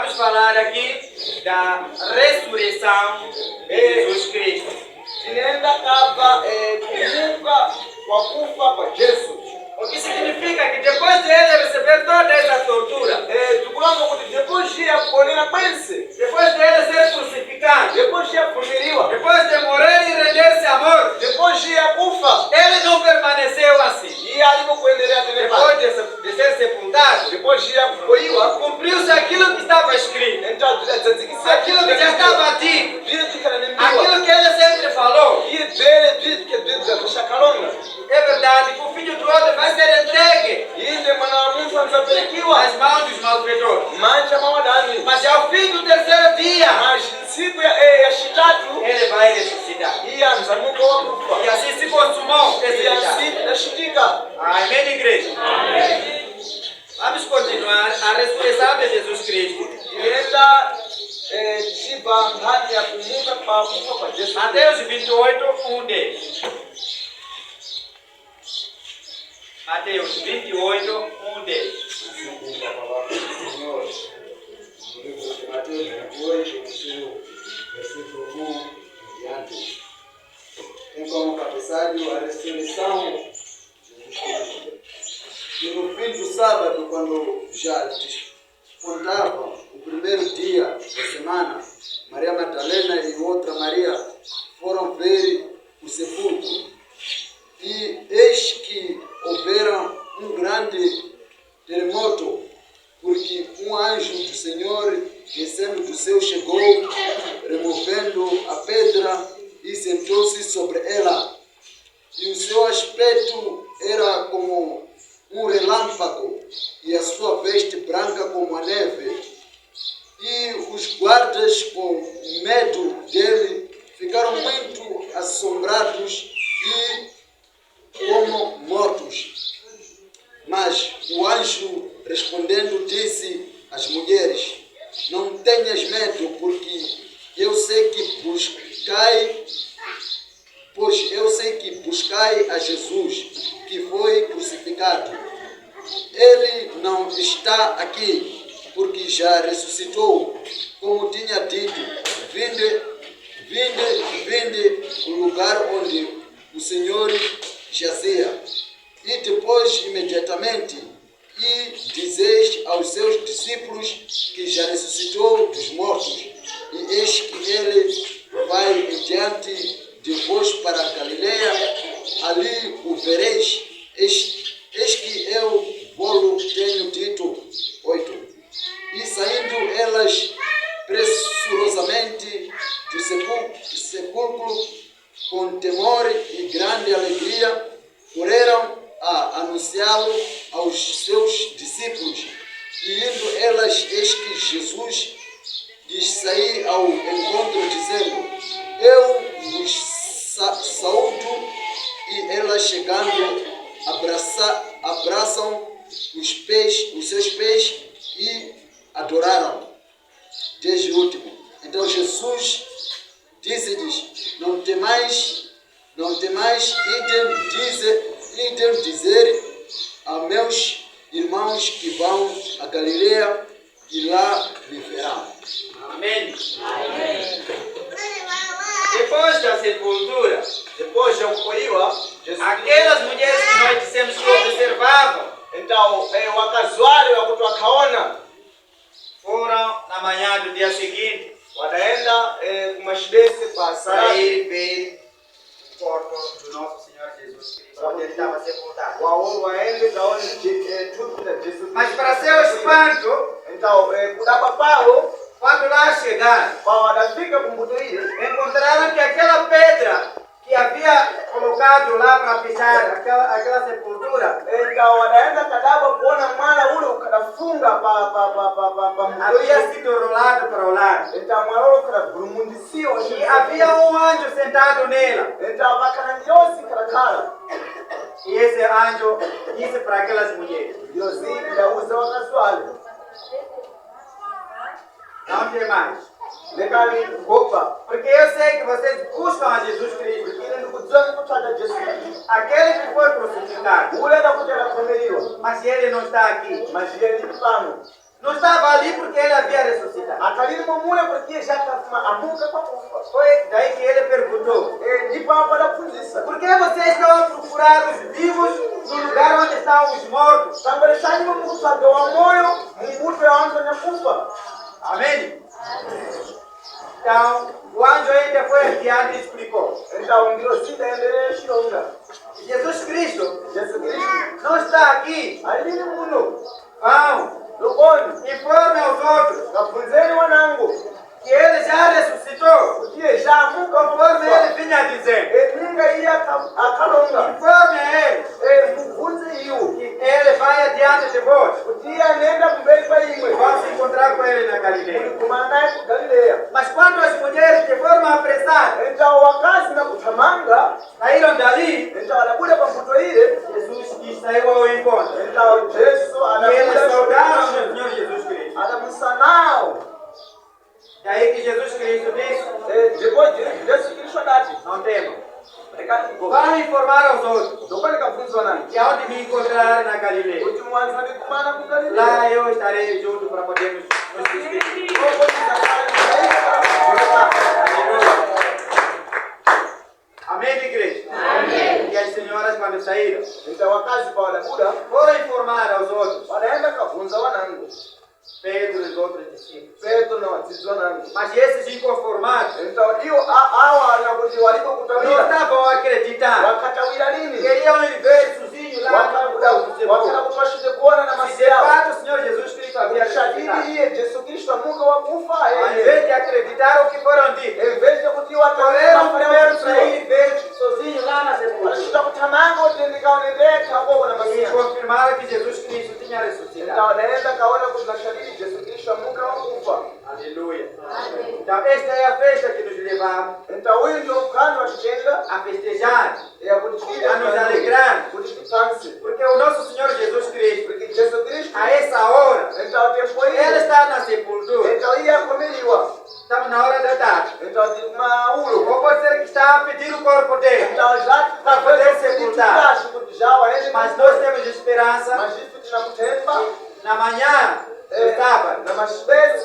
Vamos falar aqui da ressurreição de Jesus Cristo. Tinaenda hapa kufunga kwa kufa kwa Yesu. O que significa que depois de ele receber toda essa tortura, Tukulanga kuti depois ya kuonera kwense, depois de ele ser crucificado, depois ya kufumiliwa, depois de morrer e render-se à morte, depois ya kufa, ele não permaneceu assim. iye alipokuendelea tena, Depois de ser sepultado, depois ya kufoiwa, cumpriu-se aquilo que estava escrito, aquilo que já estava dito, aquilo que ele sempre falou. É verdade que o Filho do Homem vai ser entregue nas mãos dos malfeitores. Mas ao fim do terceiro dia, ele vai ressuscitar. E assim se consumou esse dia. Amém, igreja? Amém. Vamos continuar a ressurreição de Jesus Cristo. Mateus 28, 1-10. Mateus 28, 1-10. Assim como a palavra do Senhor, no livro de Mateus 28, versículo 1 em diante, tem como cabeçalho a ressurreição de Jesus Cristo. E no fim do sábado, quando já despontava o primeiro dia da semana, Maria Madalena e outra Maria foram ver o sepulcro. E eis que houvera um grande terremoto, porque um anjo do Senhor, descendo do céu, chegou, removendo a pedra e sentou-se sobre ela. E o seu aspecto era como um relâmpago, e a sua veste branca como a neve. E os guardas, com medo dele, ficaram muito assombrados e como mortos. Mas o anjo, respondendo, disse às mulheres: não tenhas medo, porque eu sei que buscai a Jesus, que foi crucificado. Ele não está aqui, porque já ressuscitou, como tinha dito. Vinde o lugar onde o Senhor jazia. E depois, imediatamente, dizeis aos seus discípulos que já ressuscitou dos mortos. E eis que ele vai diante de vós para a Galileia, ali o vereis. Eis que eu vou tenho dito. 8. E saindo elas pressurosamente do sepulcro, com temor e grande alegria, correram a anunciá-lo aos seus discípulos. E indo elas, eis que Jesus lhes saiu ao encontro, dizendo: eu vos saúdo. E elas, chegando, abraçam os seus pés e adoraram. Desde o último. Então Jesus disse-lhes: não temais, idem dizer a meus irmãos que vão a Galileia, e lá me verão. Amém. Amém. Depois da sepultura, depois de ocorriwa, aquelas mulheres que nós dissemos que observavam, então o akazwali wa kutokaona, foram na manhã do dia seguinte, wanaenda kumashidesi kwa para ir ver o corpo do nosso Senhor Jesus Cristo, onde ele estava sepultado. waende kaone tupu la Jesus. Mas para seu espanto, então kudapa pao, quando lá chegaram, wadafika kumbuto ile, encontraram que aquela pedra que havia colocado lá para pisar aquela sepultura, então wanaenda kadaba kuona mwana ule ukadafunga pa havia sido rolado para o lado. então mwana ule kadagurumundisio, E havia um anjo sentado nela. então vakananyosi kadakala. E esse anjo disse para aquelas mulheres: yozi yauza wakazwali, não tem mais, lekali gopa, porque eu sei que vocês buscam a Jesus Cristo, ile ndikudzwa kutaja Yesu, aquele que foi crucificado, ule ndakuja kukomeliwa, mas ele não está aqui. mas ele pano, Não estava ali porque ele havia ressuscitado. mule porque já está amuka kwa kufa. Foi daí que ele perguntou: Ndipo hapa anafundisha. por que vocês estão a procurar os vivos no lugar onde estão os mortos? Tambeleshani mumusaga wa moyo mumbuto ya wantu wanyakufa. Amém? Então, o anjo ainda foi adiante e explicou. Então ndio sida endelee shilonga. Jesus Cristo Yesu Kristo não está aqui. alini muno. Vão, Loboni informe aos outros kafunzeni wanangu. que ele já ressuscitou, Utie já amuka conforme ele kufa. vinha dizendo. Ninga iya akalonga. Informe a ele Mufunze iyo. que ele vai adiante de vós. Utie nenda kumbele kwa imwe. Vão se encontrar com ele na Galileia. Kumanaye ku Galileya. Mas quando as mulheres de forma apressada Então wakazi na kutamanga. saíram dali, Então anakuja kwa mbuto ile. Jesus quis sair ao encontro. Então Yesu E eles saudaram o anakuja. Senhor Jesus Cristo. Anamusanao. Daí que Jesus Cristo disse: Depois de Yesu Kristo dati. não temam. Rekati Vão informar aos outros Dokole kafunzwa nani? que aonde me encontrar na Galileia, Kuti mwanza bikumana ku Galileya. lá eu estarei junto para podermos nos despedir. Aleluia. Amém, igreja? Amém. E as senhoras, quando saíram, Então wakazi pa wanakuda foram informar aos outros, wanaenda kafunza wanangu. Pedro e os outros discípulos. Petro na watizi wanangu. Mas esses inconformados Então hiyo hawa wanakuti não walipokutawira estavam acreditando. wakatawira nini? Queriam ir ver sozinho lá no Wakala kutwashije kuona na se macho de yao. fato o Senhor Jesus Cristo havia Shadidi ressuscitado. iye Yesu Kristo amuka wakufa Ao yeye. invés de acreditar o que foram dito, Em vez de kuti watawira foram primeiro sair sair e ver sozinho lá na sepultura. walishita kutamanga utendeka onendeka huko na E mamia. confirmaram que Jesus Cristo tinha ressuscitado. Então wanaenda kaona kuti na shadidi Yesu Kristo amuka wakufa. Aleluia. Então esta é a festa que nos levamos Então huyu ndio mkano watutenda a festejar, ya kutufika a nos alegrar, kutitutansi. porque o nosso Senhor Jesus Cristo, Porque Yesu Kristo a essa hora, então tempo Ele hili está na sepultura. então ia komeliwa. Estamos na hora da tarde. Então de Mauro. Ou pode ser que está a pedir o corpo dele. Então já Para poder sepultar. Mas nós temos esperança. Mas isso tunakutemba Na manhã do sábado, na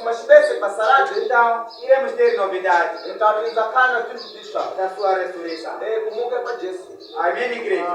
mashibese pasarade. então iremos ter novidades Então tunzakana tunakutisha. da sua ressurreição. Kumuka kwa Yesu. Amém, igreja?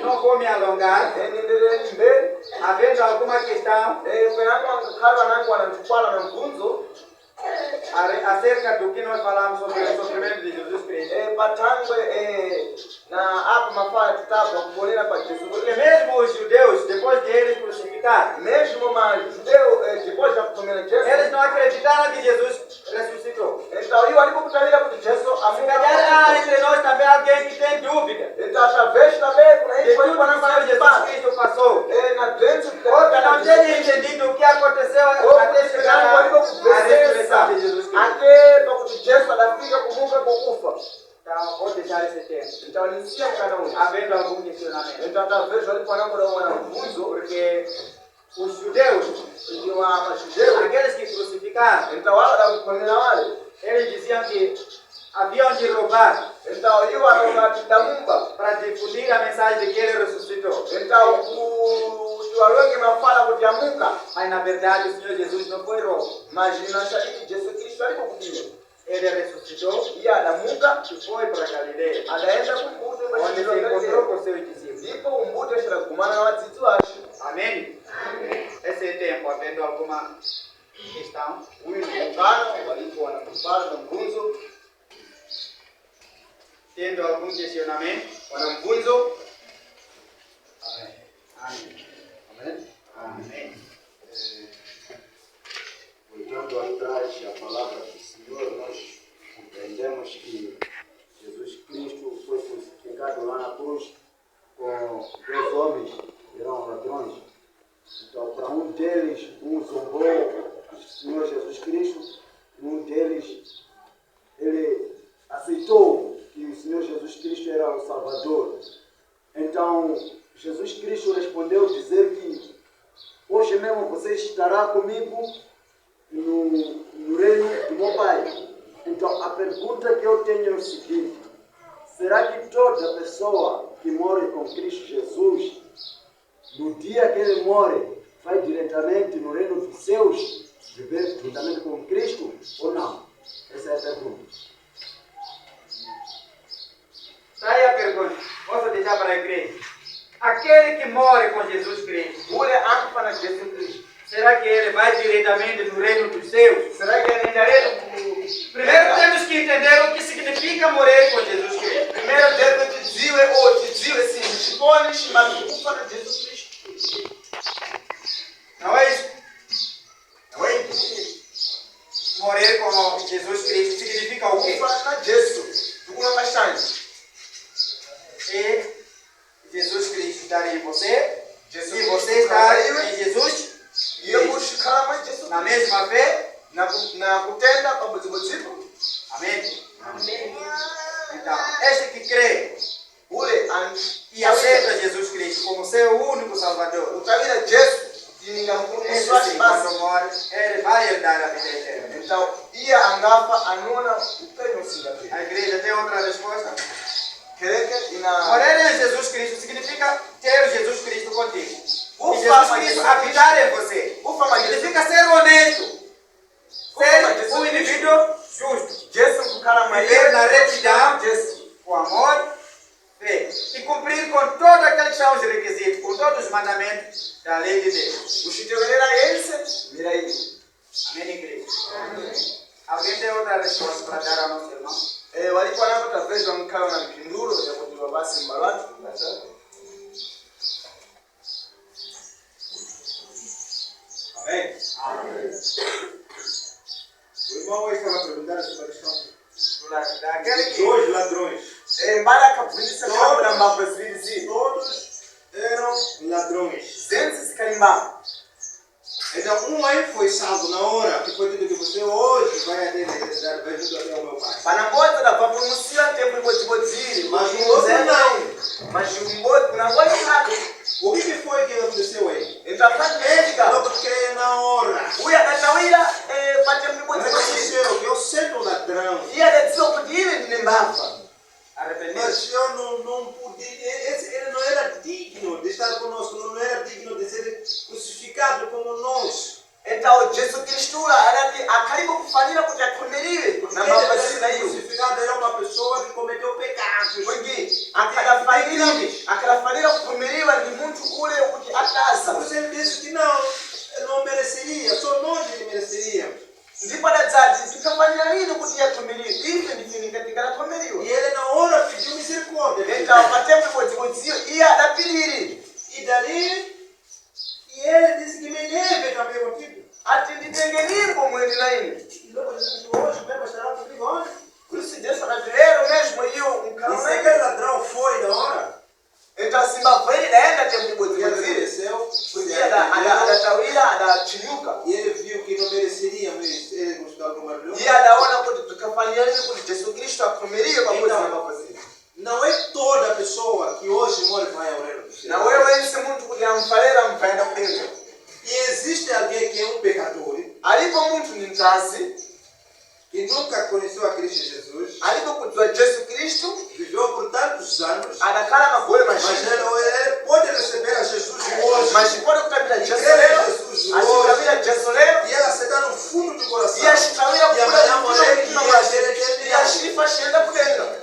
Não vou me alongar. Niendelee mbele. Havendo alguma questão Kwenako angakhala nangu wanantukwana na mvunzo. acerca do que nós falamos sobre o sofrimento de Jesus Cristo. Patangwe na hapa mafaa tutapo kuonera kwa Yesu. Porque mesmo os judeus, depois de eles crucificados, Mesmo majudeu depois da kutumira Yesu. eles não acreditaram que Jesus ressuscitou. Então hiyo walipokutawira kuti Yesu Se amuka. calhar há entre nós também alguém que tem dúvida Então através também kuna de hiyo tudo que o Senhor Jesus Cristo passou. na dentro Ou que não tenha entendido o que aconteceu até chegar à ressurreição de Jesus Cristo. até pakuti Yesu anafika kumuka kwa kufa. Então, vou deixar esse tempo. Então nisia kana huyo. Havendo algum questionamento. Então através waliponaona wana mvunzo Porque os judeus, ndio wa mashujeu. aqueles que crucificaram, Então wala kuonera wale. eles diziam que haviam de roubar Então hiyo wanatidamumba. para difundir a mensagem de que ele ressuscitou. Então tuwaweke mafala kutiamuka. Mas na verdade o Senhor Jesus não foi roubo. Mas inashahidi Yesu Kristo alipokuja. Ele ressuscitou Yeye anamuka e foi para Galileia, anaenda kumbuto onde se encontrou com seus discípulos. ndipo umbuto ashira kumana na watsitsi washe. Amém? Esse é tempo, havendo alguma questão. Huyu ni muungano walipo wanakupana na mvunzo. Tendo algum questionamento? Wana mvunzo. Amém. Amém. Amém. Voltando atrás à palavra do Senhor, nós entendemos que Jesus Cristo foi crucificado lá na cruz com dois homens que eram ladrões. Então, para um deles, um zombou do Senhor Jesus Cristo, um deles, ele aceitou que o Senhor Jesus Cristo era o Salvador. Então, Jesus Cristo respondeu dizer que hoje mesmo você estará comigo no reino do meu Pai. Então, a pergunta que eu tenho é o seguinte: será que toda pessoa que morre com Cristo Jesus, no dia que ele morre, vai diretamente no reino dos céus? viver juntamente com Cristo ou não? Essa é a pergunta. Daí a pergunta, posso deixar para a igreja? Aquele que morre com Jesus Cristo, ule afa na Yesu Kristo, será que ele vai diretamente no reino dos céus? será que anaendaretu Primeiro temos que entender o que significa morrer com Jesus Cristo. primeiro deve tidziwe sim chipone chimatu kufa na Yesu Kristo. Não é isso? Não é isso? Morrer com Jesus Cristo significa o quê? Kufa na Yesu tukuna mashani. E Jesus Cristo estar em você, Jesus e você Cristo estar estar em Jesus, Iyo kushikama Yesu na mesma fé. na kutenda pamodzipo. Amém? Então, este que crê Ule e aceita Jesus Cristo como seu único Salvador, utawira Yesu tininga mkulu esse muswashi sim, basi. quando morre, ele vai herdar a vida eterna. Então, ia angafa anona upenyo singapi. A igreja tem outra resposta? Kereke ina Morrer em Jesus Cristo significa ter Jesus Cristo contigo. Ufa, E Jesus mas Cristo Jesus habitar em você. Ufa, mas Significa ser honesto. Ufa, mas Ser Jesus um indivíduo justo. Yesu kukala Viver na retidão, Yesu. com amor, fé. E cumprir com todos aqueles que são os requisitos, com todos os mandamentos da lei de Deus. Ushitegerera yense mira hivi. Amém, igreja? Alguém tem outra resposta para dar ao nosso irmão? Walikuwa napata mkao na mpinduro ya kujua basi mbalatu ngata. Amém? O irmão aí estava perguntando sobre a questão Daquele que dos ladrões. Mbala kapundisa kama na mapesirizi. Todos eram ladrões. Zenzi zikalimba. Então, aí foi salvo na hora que foi dito que você hoje vai até a eternidade, vai junto até o meu Pai. Pana moja na papumusia tempo ibotibodzili. Mas o outro não. Mas mmoja kuna moja hapo. O que foi que aconteceu aí? Itafanya Ele nini? não crê na hora. Uya katawira patempo Mas ibotibodzili. eu sendo ladrão. Iya ndio kudili ni mbava. arrependido. Mas eu não podia, ele não era digno de estar conosco, não era digno de ser crucificado como nós. Então Jesus Cristo anati akaribu kufanyira kuti akomeriwe na mabasi na hiyo. Crucificado era uma pessoa que cometeu pecados. Wengi akalafanira kukomeriwa ni mtu ule kuti atasa. Você disse que não mereceria, só nós ele mereceria. Ndipo dadzati tikafanyira nini kuti yakomeriwe? Ife ndifinika tikalakomeriwa. E ele na hora pediu misericórdia. Então patempo ibodzibodziyo iye adapiriri. E dali, e ele disse que me leve também contigo. Ati nditengenimbo mwende na ine. E logo Jesus hoje mesmo estará comigo onde? Kristo Yesu anati lero mesmo iyo E mkalo se aquele ladrão foi na hora, Então simba kweli naenda tempo ele ibodzibodziyo. obedeceu, Porque adatawira adachinyuka. e ele viu que não mereceria ele buscar como ladrão. Iye adaona kuti tukafanyira nini kuti Yesu Kristo akomeriwe pamoja na mabasi. Não é toda pessoa que hoje morre vai ao reino do céu. Na wewe nsi muntu kuti amfarera mvaenda kudenga. E existe alguém que é um pecador, Alipo muntu ni mtasi, que nunca conheceu a Cristo Jesus, alipo kujua Yesu Kristo, viveu por tantos anos, adakala magole mas mashini. ele pode receber a Jesus hoje. Mashipode kutabira Yesu Crê em leo, Jesus ashitabira hoje. Yesu leo, E ela aceitar no fundo do coração. iye ashitabira E amanhã morrer e ir à eternidade. iye ashifa shienda kudenga.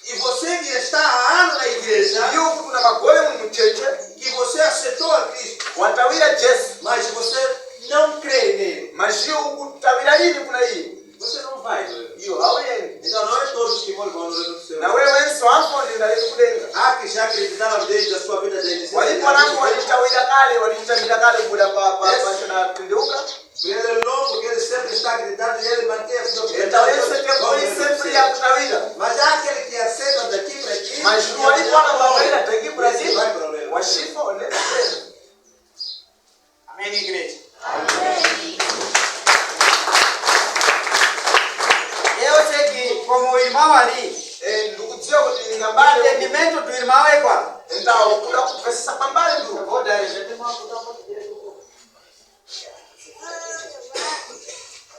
E você que está há anos na igreja, Iyo kuti na magole mu mcheche, que você aceitou a Cristo, watawira Yesu, mas você não crê nele, mashiyo ukutabira nini kuna hii? você não vai. Iyo hauyendi. Então não é todos que morrem vão no reino do céu. Na wewe nsi wako ndinaleta kudenga. Há que já acreditaram desde a sua vida da iniciativa. Waliponapo walitawira kale, walitabira kale kuda na kundeuka. Ele é longo, que ele sempre está acreditando e ele mantém a sua vida. Então esse tempo hii sempre ya kutawira. Mas há aquele que aceita daqui para aqui. Mas walipoana mabaya tangi Brazil, Não vai problema. washifa wanenda tena. Amém, igreja? Eu sei que, como o irmão ali, Ndugu zio kuti o ningambale, entendimento do irmão é qual? então kuna kupesa pambale Eu ndugu. vou dar esse irmão para o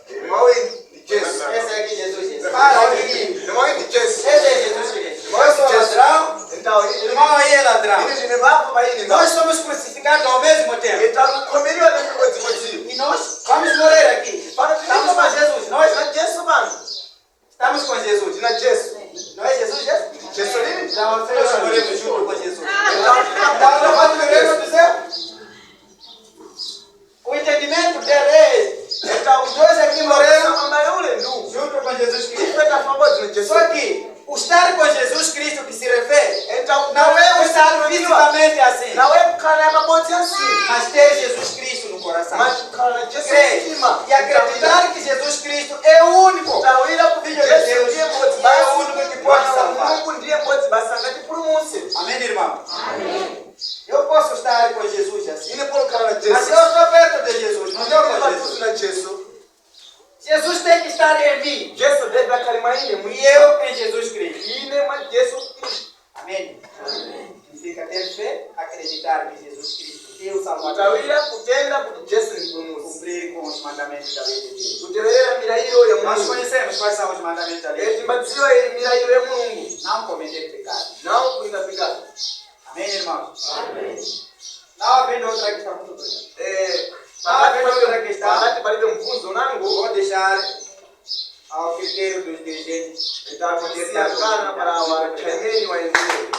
Irmão ni Yesu. esse aqui, Jesus disse. Para aqui. Irmão ni Yesu. Esse é Jesus Cristo. Eu sou ladrão, Então o irmão aí é ladrão. ili ni vapo ba ili Nós somos crucificados ao mesmo tempo. Então komeriwa na kwa zimoji. E nós aqui. Para Estamos com Jesus. Nós na Yesu bana. estamos com Jesus. Na Yesu. Não é Jesus? Yesu nini? Então, nós morremos junto com Jesus. Então, Então, nós vivemos do céu. O entendimento dele é esse. então Os dois aqui morreram ambaye ule ndugu. junto com Jesus Cristo. Kifeta pamoja na Yesu. Só que o estar com Jesus Cristo que se refere Então, não é o estar fisicamente assim, na wewe kana maboti assim. mas ter Jesus Cristo no coração. Mas kana Yesu Crer mtima. e acreditar que Jesus Cristo é o único. Tawila Filho kufikia de Deus, ndiye mboti e é o único que pode salvar. Mungu ndiye mboti basanga tipulumuse. Amém, irmão? Eu posso estar com Jesus assim, Ine polo kana na mas Yesu. eu estou perto de Jesus, não estou com Jesus. na Yesu. Jesus tem que estar em mim Yesu deve kalima ine mu e eu em Jesus Cristo. ine ma Yesu Kristo. Amém? Significa ter fé, acreditar que Jesus Cristo é o Salvador. Tawila kutenda kuti Yesu ni pulumuse. Cumprir com os mandamentos da lei de Deus. Kutewerera mirayiro ya Nós Mungu. conhecemos quais são os mandamentos da lei. Etimbatiwa mirayiro ya Mungu. Não cometer pecado. Não kuita pecado. Amém, irmãos? Não havendo outra questão, muito obrigado. Wakati palibe mfunzo nangu Vou deixar ao critério dos dirigentes. itakutetea sana para wakaimeni waendelee.